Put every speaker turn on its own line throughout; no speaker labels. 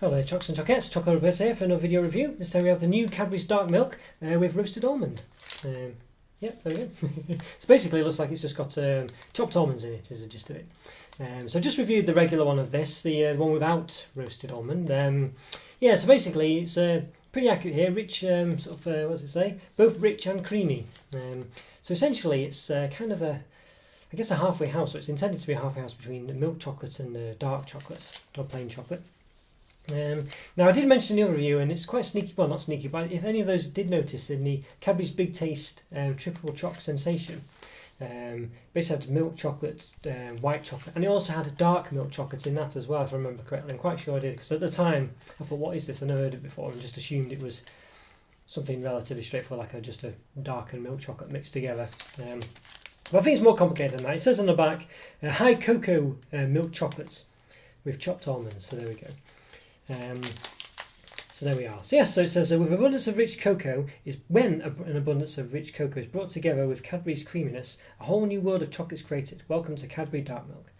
Hello Chocks and Chocettes, Chocolo Roberto here for another video review. This time we have the new Cadbury's Darkmilk with roasted almond. Yep, there we go. So basically it looks like it's just got chopped almonds in it, is the gist of it. So I just reviewed the regular one of this, the one without roasted almond. Yeah, so basically it's pretty accurate here, rich, what does it say? Both rich and creamy. So essentially it's kind of a halfway house. So it's intended to be a halfway house between milk chocolate and dark chocolate, or plain chocolate. Now I did mention in the other review, and it's quite sneaky, well not sneaky, but if any of those did notice in the Cadbury's Big Taste Triple Choc Sensation, basically had milk chocolate, white chocolate, and it also had a dark milk chocolate in that as well, if I remember correctly. I'm quite sure I did, because at the time I thought, what is this? I never heard it before, and just assumed it was something relatively straightforward, like just a dark and milk chocolate mixed together. But I think it's more complicated than that. It says on the back, high cocoa milk chocolates with chopped almonds, so there we go. So there we are. So yes, so it says with abundance of rich cocoa is when an abundance of rich cocoa is brought together with Cadbury's creaminess, a whole new world of chocolate is created. Welcome to Cadbury Darkmilk.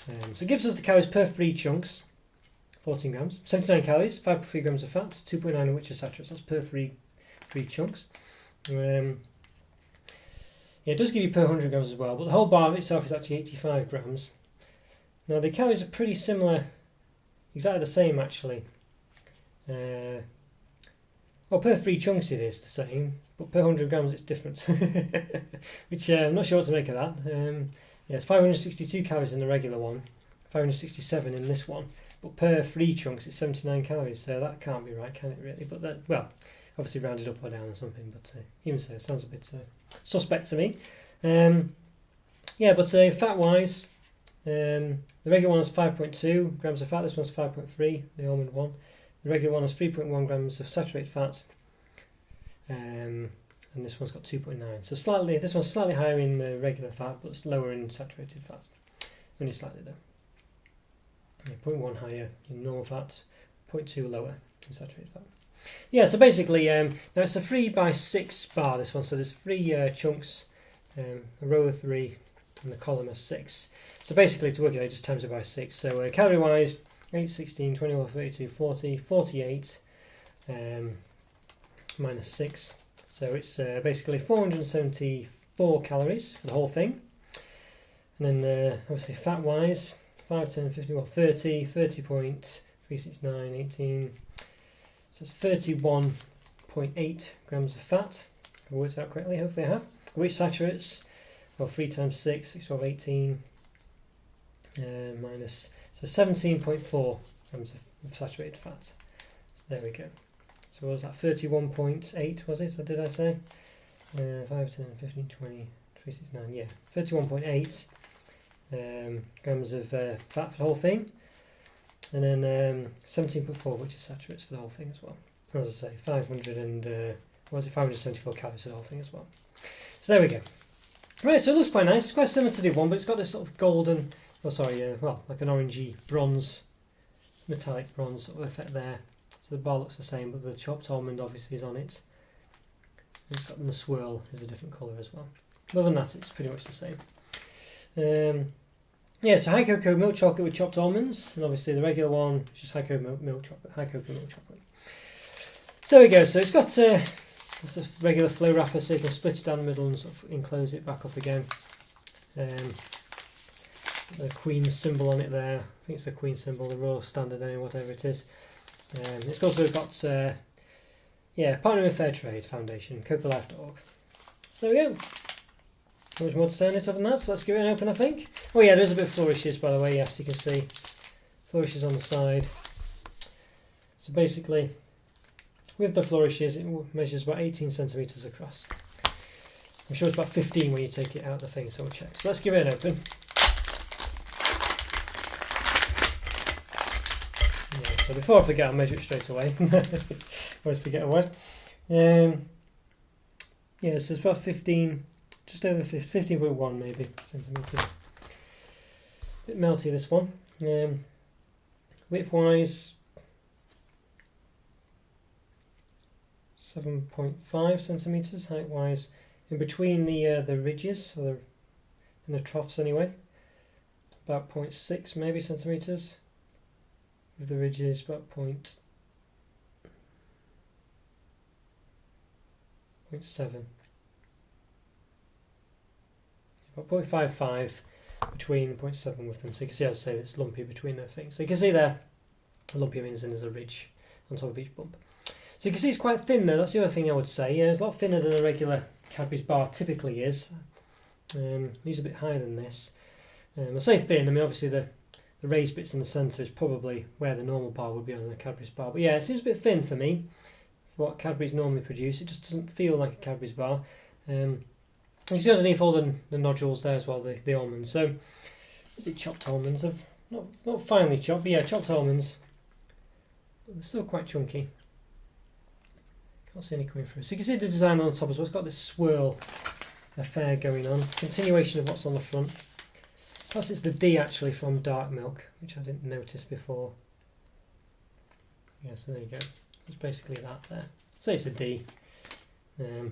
So it gives us the calories per 3 chunks, 14 grams, 79 calories, 5.3 grams of fat, 2.9 of which are saturates. That's per 3 chunks. Yeah, it does give you per 100 grams as well, but the whole bar of itself is actually 85 grams. Now the calories are pretty similar. Exactly the same actually. Well, per 3 chunks it is the same, but per 100 grams it's different. Which I'm not sure what to make of that. Yeah, it's 562 calories in the regular one, 567 in this one, but per 3 chunks it's 79 calories, so that can't be right, can it really? But that, well, obviously rounded up or down or something, but even so, it sounds a bit suspect to me. Yeah, but fat wise, the regular one has 5.2 grams of fat, this one's 5.3, the almond one. The regular one has 3.1 grams of saturated fat, and this one's got 2.9. So this one's slightly higher in the regular fat, but it's lower in saturated fat. Only slightly though. Yeah, 0.1 higher in normal fat, 0.2 lower in saturated fat. Yeah, so basically, now it's a 3x6 bar, this one, so there's 3 chunks, a row of 3, and the column of 6. So basically, to work it out, just times it by 6. So calorie wise, 8, 16, 21, 32, 40, 48, minus 6. So it's basically 474 calories for the whole thing. And then obviously fat wise, 5, 10, 15, well 30, 30.369, 18. So it's 31.8 grams of fat. If I worked it out correctly, hopefully I have. Which saturates, well 3 times 6, 6, 12, 18. Minus, so 17.4 grams of saturated fat. So there we go. So what was that, 31.8 was it, or did I say? 5, 10, 15, 20, 3, 6, 9, yeah. 31.8 grams of fat for the whole thing. And then 17.4, which is saturates for the whole thing as well. As I say, 574 calories for the whole thing as well. So there we go. Right, so it looks quite nice. It's quite similar to the one, but it's got this sort of golden, well, like an orangey bronze, metallic bronze sort of effect there. So the bar looks the same, but the chopped almond obviously is on it. And it's got the swirl is a different colour as well. Other than that, it's pretty much the same. Yeah, so high cocoa milk chocolate with chopped almonds, and obviously the regular one is just high cocoa milk chocolate. So there we go. So it's got just a regular flow wrapper, so you can split it down the middle and sort of enclose it back up again. The Queen's symbol on it there. I think it's the Queen symbol, the Royal Standard, anyway, whatever it is. It's also got, yeah, Partner with Fair Trade Foundation, cocolife.org. So there we go. Not much more to say on it other than that, so let's give it an open, I think. Oh yeah, there's a bit of flourishes, by the way, yes, you can see. Flourishes on the side. So basically, with the flourishes, it measures about 18 centimetres across. I'm sure it's about 15 when you take it out of the thing, so we'll check. So let's give it an open. Yeah, so before I forget, I'll measure it straight away. Always forget a word. Yeah, so it's about 15, just over 15.1 maybe centimetres. A bit melty this one. Width wise, 7.5 centimetres. Height wise, in between the ridges, or in the troughs anyway, about 0.6 maybe centimetres. with the ridges, about 0.7. About 0.55 between 0.7 with them. So you can see, as I say, it's lumpy between the things. So you can see there, the lumpy means there's a ridge on top of each bump. So you can see it's quite thin though, that's the other thing I would say. Yeah, it's a lot thinner than a regular Cadbury's bar typically is. These are a bit higher than this. I say thin, I mean obviously the raised bits in the centre is probably where the normal bar would be on the Cadbury's bar. But yeah, it seems a bit thin for me, for what Cadbury's normally produce. It just doesn't feel like a Cadbury's bar. You can see underneath all the nodules there as well, the almonds. So, is it chopped almonds? Not finely chopped, but yeah, chopped almonds. But they're still quite chunky. Can't see any coming through. So you can see the design on the top as well. It's got this swirl affair going on. Continuation of what's on the front. Plus it's the D actually from Darkmilk, which I didn't notice before. Yeah, so there you go. It's basically that there. So it's a D. It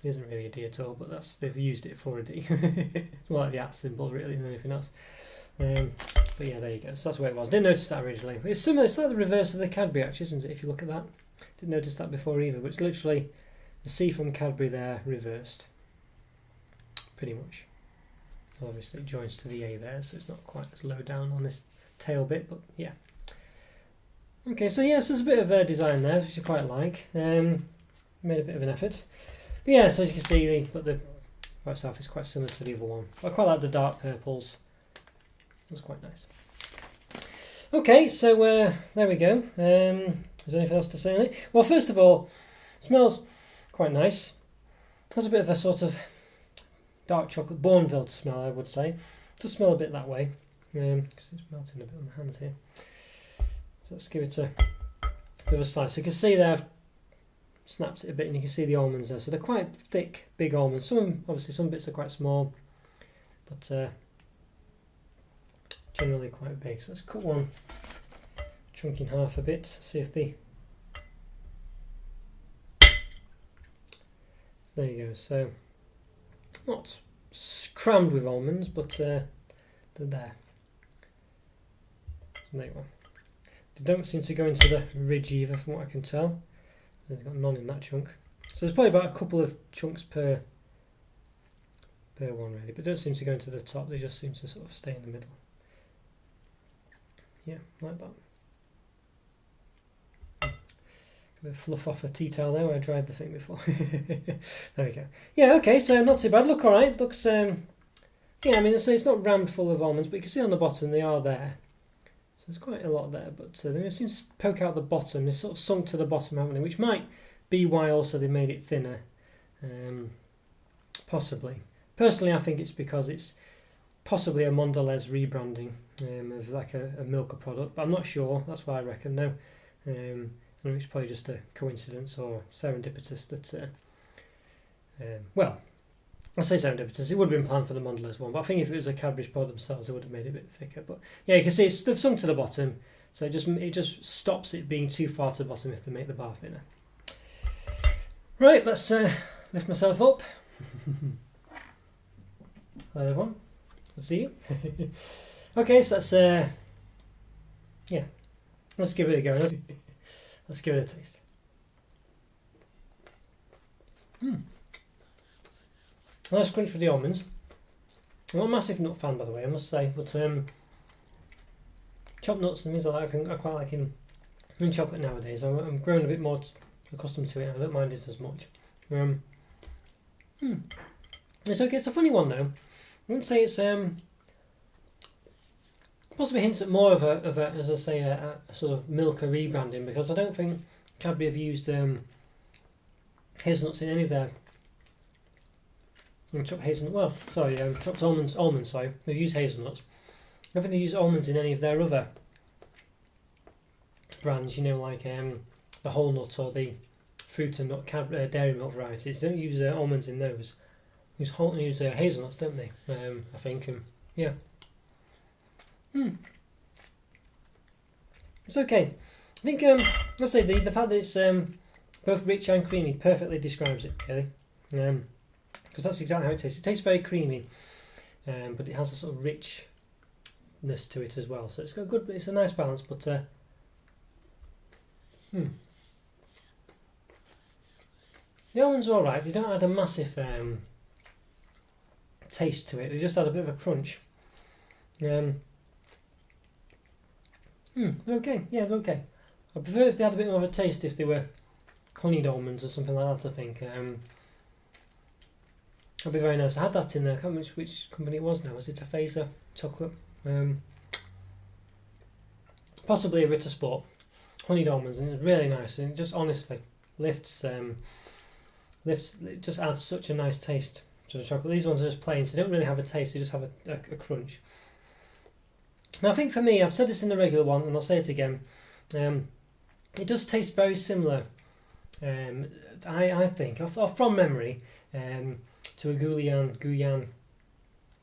isn't really a D at all, but they've used it for a D. It's more like the at symbol really than anything else. But yeah, there you go. So that's where it was. Didn't notice that originally. But it's similar. It's like the reverse of the Cadbury actually, isn't it? If you look at that. Didn't notice that before either. But it's literally the C from Cadbury there reversed. Pretty much. Obviously it joins to the A there, so it's not quite as low down on this tail bit, but yeah. Okay, so yes, there's a bit of design there, which I quite like. Made a bit of an effort. But yeah, so as you can see, the right south is quite similar to the other one. I quite like the dark purples. That's quite nice. Okay, so there we go. Is there anything else to say on it? Well, first of all, it smells quite nice. Has a bit of a sort of dark chocolate Bourneville smell, I would say. It does smell a bit that way. Because it's melting a bit on my hands here. So let's give it a bit of a slice. So you can see there I've snapped it a bit and you can see the almonds there. So they're quite thick, big almonds. Obviously some bits are quite small, but generally quite big. So let's cut one chunk in half a bit, see if there you go. So not crammed with almonds, but they're there. So there you go. They don't seem to go into the ridge either, from what I can tell. There's got none in that chunk. So there's probably about a couple of chunks per one really, but don't seem to go into the top. They just seem to sort of stay in the middle. Yeah, like that. Got a bit of fluff off a tea towel there where I dried the thing before. There we go. Yeah, okay, so not too bad. Look alright. Looks, yeah, I mean, it's not rammed full of almonds, but you can see on the bottom they are there. So there's quite a lot there, but they seem to poke out the bottom. They've sort of sunk to the bottom, haven't they? Which might be why also they made it thinner. Possibly. Personally, I think it's because it's possibly a Mondelez rebranding of like a Milka product, but I'm not sure. That's what I reckon now. I think it's probably just a coincidence or serendipitous that, well, I say serendipitous. It would have been planned for the Mondelez one, but I think if it was a Cadbury's product themselves, they would have made it a bit thicker. But yeah, you can see they've sunk to the bottom, so it just stops it being too far to the bottom if they make the bar thinner. Right, let's lift myself up. Hello everyone, good to see you. Okay, so let's yeah, let's give it a go. Let's give it a taste. Nice crunch with the almonds. I'm not a massive nut fan, by the way, I must say, but chopped nuts and things like that I quite like in chocolate nowadays. I'm growing a bit more accustomed to it. I don't mind it as much. It's okay. It's a funny one though. I wouldn't say it's possibly hints at more of a as I say a sort of Milka rebranding, because I don't think Cadbury have used hazelnuts in any of their chopped hazelnut. Well, sorry, chopped almonds. Sorry, they use hazelnuts. I don't think they use almonds in any of their other brands. You know, like the whole nut or the fruit and nut dairy milk varieties. They don't use almonds in those. Use hazelnuts, don't they? I think. Yeah. It's okay. I think let's say the fact that it's both rich and creamy perfectly describes it, really. Because that's exactly how it tastes. It tastes very creamy, but it has a sort of richness to it as well. So it's got good. It's a nice balance, but The almonds are alright. They don't add a massive taste to it. They just add a bit of a crunch. They're okay. Yeah, they're okay. I prefer if they had a bit more of a taste if they were honeyed almonds or something like that, I think. That'd be very nice. I had that in there. I can't remember which company it was now. Was it a Phaser chocolate? Possibly a Ritter Sport. Honeyed almonds, and it's really nice. And it just honestly lifts. It just adds such a nice taste to the chocolate. These ones are just plain, so they don't really have a taste. They just have a crunch. Now, I think for me, I've said this in the regular one, and I'll say it again. It does taste very similar. I think, from memory, to a Guyane,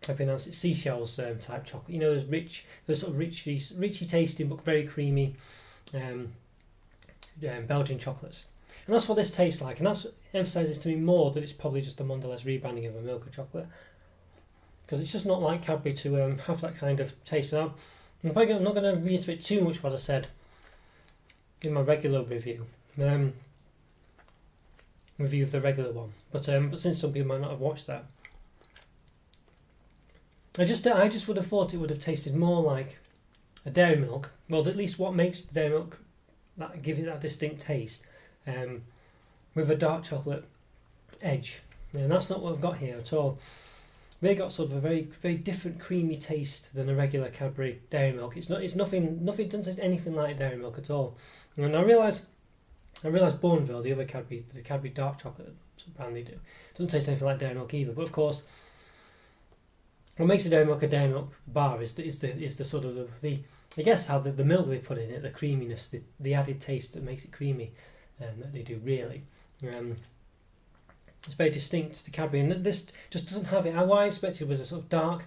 I pronounce it seashells type chocolate. You know, those sort of richy tasting but very creamy Belgian chocolates. And that's what this tastes like, and that's emphasises to me more that it's probably just a Mondelez rebranding of a Milka chocolate, because it's just not like Cadbury to have that kind of taste. Now, I'm not going to reiterate too much what I said in my regular review of the regular one, but since some people might not have watched that, I just would have thought it would have tasted more like a dairy milk. Well, at least what makes the dairy milk give it that distinct taste, with a dark chocolate edge. And that's not what I've got here at all. They got sort of a very, very different creamy taste than a regular Cadbury dairy milk. It's nothing doesn't taste anything like dairy milk at all. And I realise Bourneville, the other Cadbury dark chocolate brand they do, doesn't taste anything like dairy milk either. But of course, what makes a dairy milk bar is the sort of the I guess how the milk they put in it, the creaminess, the added taste that makes it creamy, that they do really. It's very distinct to Cadbury, and this just doesn't have it. What I expected was a sort of dark,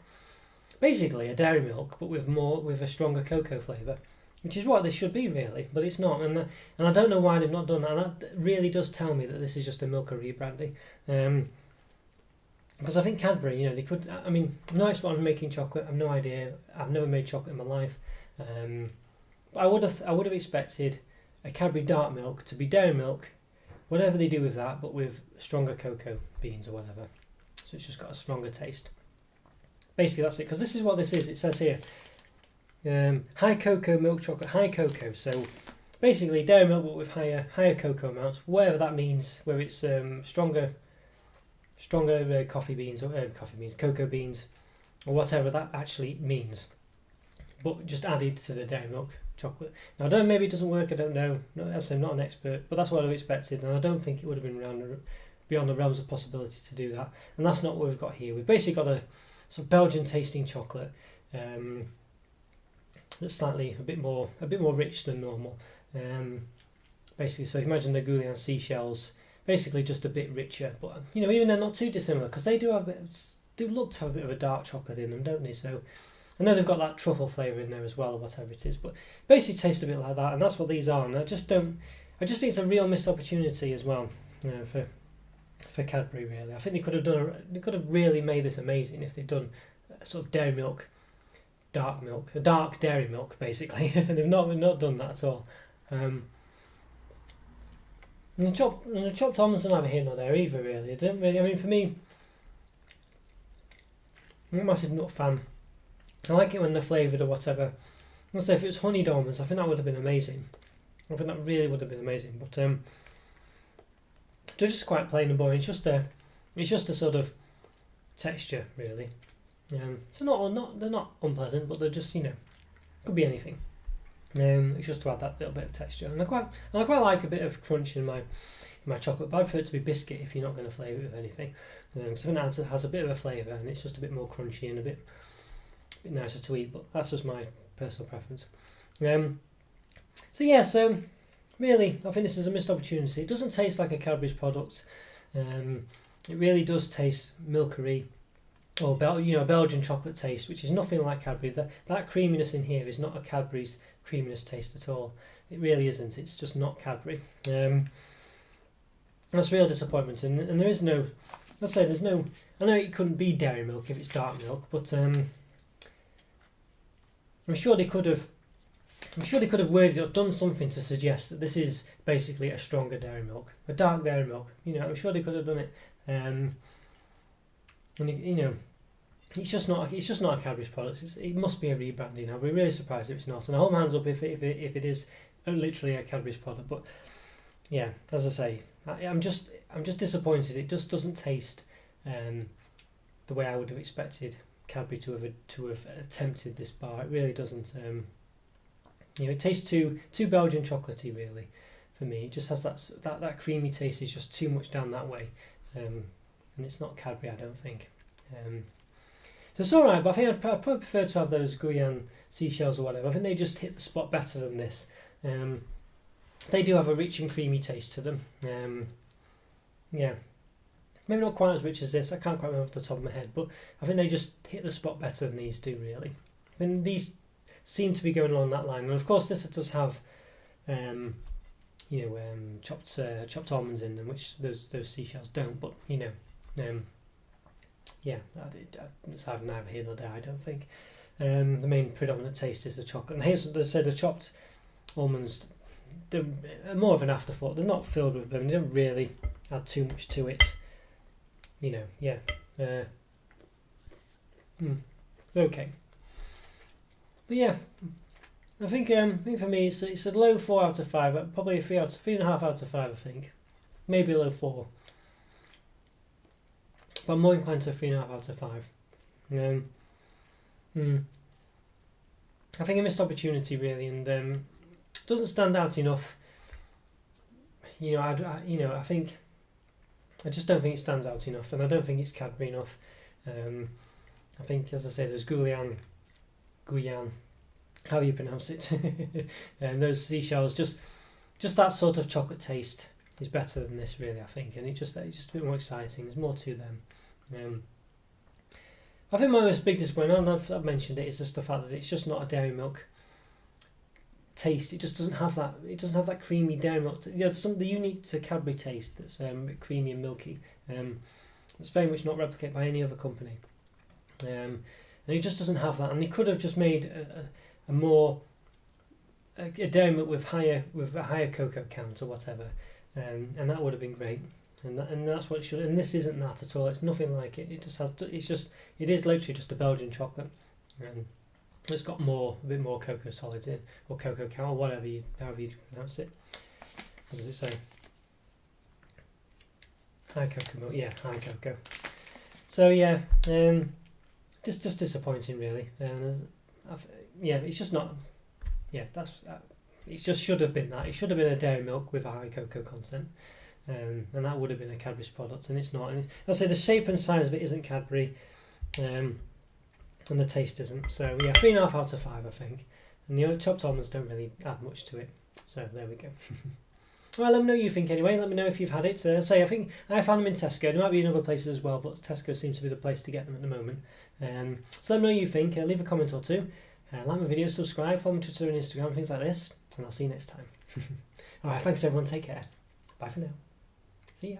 basically a dairy milk, but with a stronger cocoa flavour, which is what this should be really, but it's not. And I don't know why they've not done that. And that really does tell me that this is just a Milka rebranding. Because I think Cadbury, they could. I mean, I'm no expert on making chocolate. I've no idea. I've never made chocolate in my life. But I would have expected a Cadbury Darkmilk to be dairy milk, whatever they do with that, but with stronger cocoa beans or whatever. So it's just got a stronger taste. Basically, that's it. Because this is what this is. It says here, high cocoa milk chocolate, high cocoa. So basically, dairy milk but with higher cocoa amounts, whatever that means. Whether it's stronger cocoa beans, or whatever that actually means, but just added to the dairy milk chocolate. Now, I don't know, maybe it doesn't work, I don't know. As I'm not an expert, but that's what I expected, and I don't think it would have been beyond the realms of possibility to do that. And that's not what we've got here. We've basically got a sort of Belgian tasting chocolate that's slightly a bit more rich than normal. Basically, so imagine the Guyane seashells, basically just a bit richer, but even they're not too dissimilar, because they do look to have a bit of a dark chocolate in them, don't they? So I know they've got that truffle flavour in there as well, or whatever it is, but basically tastes a bit like that, and that's what these are. And I just think it's a real missed opportunity as well, for Cadbury. Really, I think they could have really made this amazing if they'd done sort of dairy milk, dark milk, a dark dairy milk, basically. And they've not done that at all. And the chopped almonds don't have a here nor there either. Really, they don't really. I mean, for me, I'm a massive nut fan. I like it when they're flavoured or whatever. I'll say if it was honeyed almonds, I think that would have been amazing. I think that really would have been amazing. But they're just quite plain and boring. It's just a sort of texture, really. So they're not unpleasant, but they're just could be anything. It's just to add that little bit of texture, and I quite like a bit of crunch in my chocolate. But I prefer it to be biscuit if you're not going to flavour it with anything. So I think that has a bit of a flavour, and it's just a bit more crunchy and a bit nicer to eat. But that's just my personal preference. So really, I think this is a missed opportunity. It doesn't taste like a Cadbury's product. It really does taste milkery, or Belgian chocolate taste, which is nothing like Cadbury. That creaminess in here is not a Cadbury's creaminess taste at all. It really isn't. It's just not Cadbury. That's a real disappointment. And there is no, let's say there's no. I know it couldn't be dairy milk if it's dark milk, but I'm sure they could have I'm sure they could have worded or done something to suggest that this is basically a stronger dairy milk, a dark dairy milk. You know, I'm sure they could have done it. And you know, it's just not a Cadbury's product. It must be a rebranding. I'll be really surprised if it's not. And I hold my hands up if it is literally a Cadbury's product. But yeah, as I say, I'm just disappointed. It just doesn't taste the way I would have expected Cadbury to have attempted this bar. It really doesn't. You know, it tastes too Belgian chocolatey really for me. It just has that creamy taste is just too much down that way, and it's not Cadbury, I don't think. So it's alright, but I think I'd probably prefer to have those Guyane seashells or whatever. I think they just hit the spot better than this. They do have a rich and creamy taste to them. Yeah, maybe not quite as rich as this. I can't quite remember off the top of my head, but I think they just hit the spot better than these do really. I mean, these seem to be going along that line, and of course this does have chopped almonds in them, which those seashells don't. But you know, yeah, it's neither here nor there, I don't think. The main predominant taste is the chocolate. And here's, they say the chopped almonds, they're more of an afterthought. They're not filled with them. They don't really add too much to it. You know, yeah. Okay. But yeah, I think for me it's a low 4 out of 5. Probably a 3.5 out of 5. I think, maybe a low 4. But I'm more inclined to 3.5 out of 5. I think a missed opportunity really, and doesn't stand out enough. You know, I think I just don't think it stands out enough, and I don't think it's Cadbury enough. I think, as I say, there's Guyane, how you pronounce it, and those seashells, just that sort of chocolate taste is better than this really, I think, and it's just a bit more exciting. There's more to them. I think my most big disappointment, and I've mentioned it, is just the fact that it's just not a dairy milk taste. It just doesn't have that. It doesn't have that creamy dairy milk. You know, something unique to Cadbury taste that's a bit creamy and milky. It's very much not replicated by any other company. And it just doesn't have that. And they could have just made a dairy milk with a higher cocoa count or whatever, and that would have been great. And that's what it should. And this isn't that at all. It's nothing like it. It just has. It is literally just a Belgian chocolate. It's got a bit more cocoa solids in, or cocoa count, or however you pronounce it. What does it say? High cocoa milk. Yeah, high cocoa. So yeah, just disappointing really. Yeah, it's just not. Yeah, it just should have been that. It should have been a dairy milk with a high cocoa content. And that would have been a Cadbury's product, and it's not. And I say the shape and size of it isn't Cadbury, and the taste isn't. So yeah, 3.5 out of 5, I think. And the chopped almonds don't really add much to it. So there we go. Well, let me know what you think anyway. Let me know if you've had it. I think I found them in Tesco. There might be in other places as well, but Tesco seems to be the place to get them at the moment. So let me know what you think. Leave a comment or two. Like my video, subscribe, follow me on Twitter and Instagram, things like this. And I'll see you next time. Alright, thanks everyone. Take care. Bye for now. See ya.